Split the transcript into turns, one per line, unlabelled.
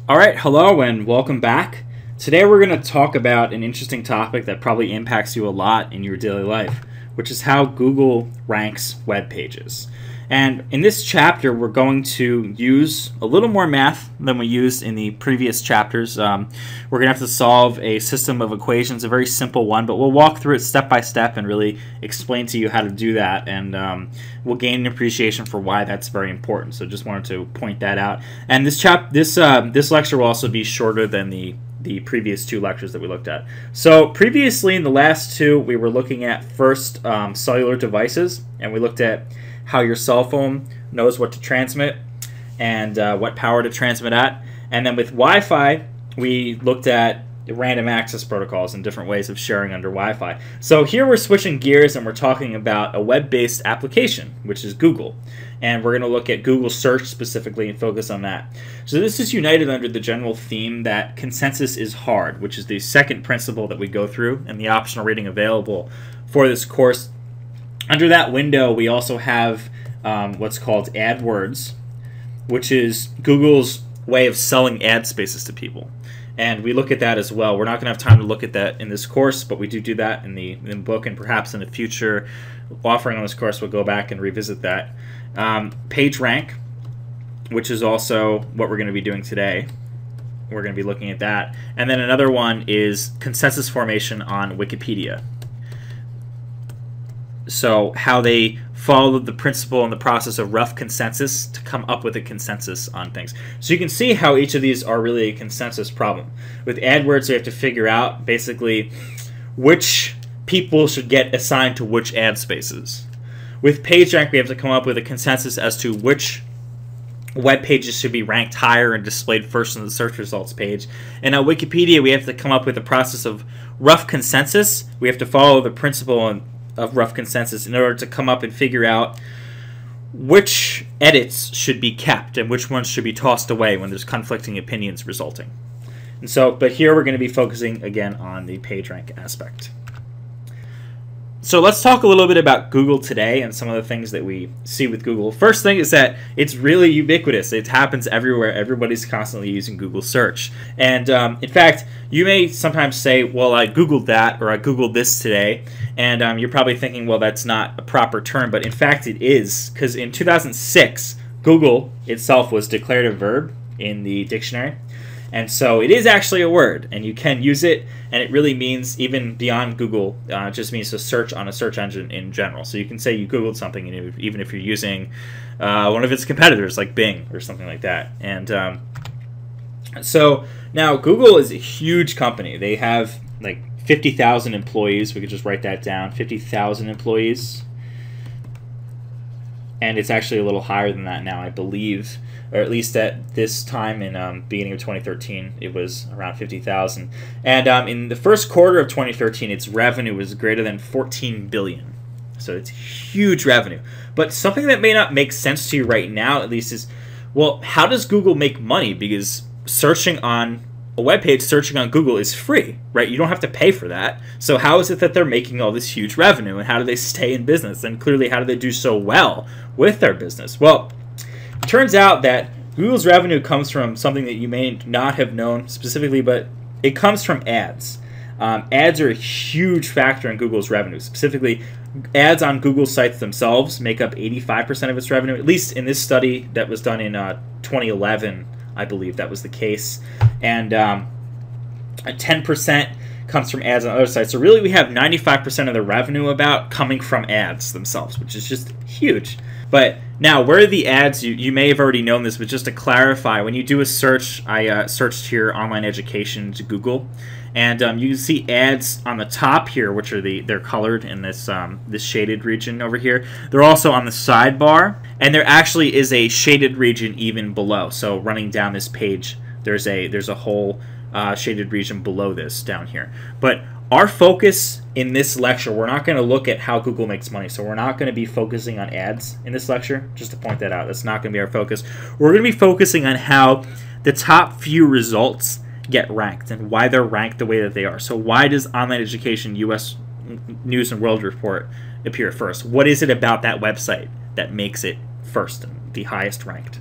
All right, hello and welcome back. Today we're going to talk about an interesting topic that probably impacts you a lot in your daily life, which is how Google ranks web pages. And in this chapter, we're going to use a little more math than we used in the previous chapters. We're going to have to solve a system of equations, a very simple one, but we'll walk through it step by step and really explain to you how to do that. And we'll gain an appreciation for why that's very important. So just wanted to point that out. And this lecture will also be shorter than the previous two lectures that we looked at. So previously in the last two, we were looking at first cellular devices, and we looked at how your cell phone knows what to transmit and what power to transmit at. And then with Wi-Fi, we looked at random access protocols and different ways of sharing under Wi-Fi. So here we're switching gears and we're talking about a web-based application, which is Google. And we're going to look at Google search specifically and focus on that. So this is united under the general theme that consensus is hard, which is the second principle that we go through and the optional reading available for this course. Under that window, we also have what's called AdWords, which is Google's way of selling ad spaces to people. And we look at that as well. We're not going to have time to look at that in this course, but we do that in the book, and perhaps in a future offering on this course, we'll go back and revisit that. PageRank, which is also what we're going to be doing today. We're going to be looking at that. And then another one is consensus formation on Wikipedia. So how they followed the principle and the process of rough consensus to come up with a consensus on things. So you can see how each of these are really a consensus problem. With AdWords, we have to figure out basically which people should get assigned to which ad spaces. With PageRank, we have to come up with a consensus as to which web pages should be ranked higher and displayed first in the search results page. And on Wikipedia, we have to come up with a process of rough consensus. We have to follow the principle of rough consensus in order to come up and figure out which edits should be kept and which ones should be tossed away when there's conflicting opinions resulting. And so, but here we're going to be focusing again on the PageRank aspect. So let's talk a little bit about Google today and some of the things that we see with Google. First thing is that it's really ubiquitous. It happens everywhere. Everybody's constantly using Google search. And in fact, you may sometimes say, well, I Googled that, or I Googled this today. And you're probably thinking, well, that's not a proper term. But in fact, it is, because in 2006, Google itself was declared a verb in the dictionary. And so it is actually a word, and you can use it, and it really means, even beyond Google, it just means to search on a search engine in general. So you can say you Googled something, even if you're using one of its competitors, like Bing or something like that. And so now Google is a huge company. They have like 50,000 employees. We could just write that down, 50,000 employees. And it's actually a little higher than that now, I believe. Or at least at this time in beginning of 2013, it was around 50,000. And in the first quarter of 2013, its revenue was greater than 14 billion. So it's huge revenue. But something that may not make sense to you right now, at least, is, well, how does Google make money? Because searching on a web page, searching on Google is free, right? You don't have to pay for that. So how is it that they're making all this huge revenue, and how do they stay in business? And clearly, how do they do so well with their business? Well, it turns out that Google's revenue comes from something that you may not have known specifically, but it comes from ads. Ads are a huge factor in Google's revenue. Specifically, ads on Google sites themselves make up 85% of its revenue, at least in this study that was done in 2011, I believe that was the case. And 10% comes from ads on other sites. So really we have 95% of the revenue coming from ads themselves, which is just huge. But now, where are the ads? You may have already known this, but just to clarify, when you do a search, I searched here online education to Google, and you can see ads on the top here, which are they're colored in this this shaded region over here. They're also on the sidebar, and there actually is a shaded region even below. So running down this page, there's a whole shaded region below this down here. But our focus in this lecture, we're not going to look at how Google makes money. So we're not going to be focusing on ads in this lecture, just to point that out. That's not going to be our focus. We're going to be focusing on how the top few results get ranked and why they're ranked the way that they are. So why does Online Education US News and World Report appear first? What is it about that website that makes it first and the highest ranked?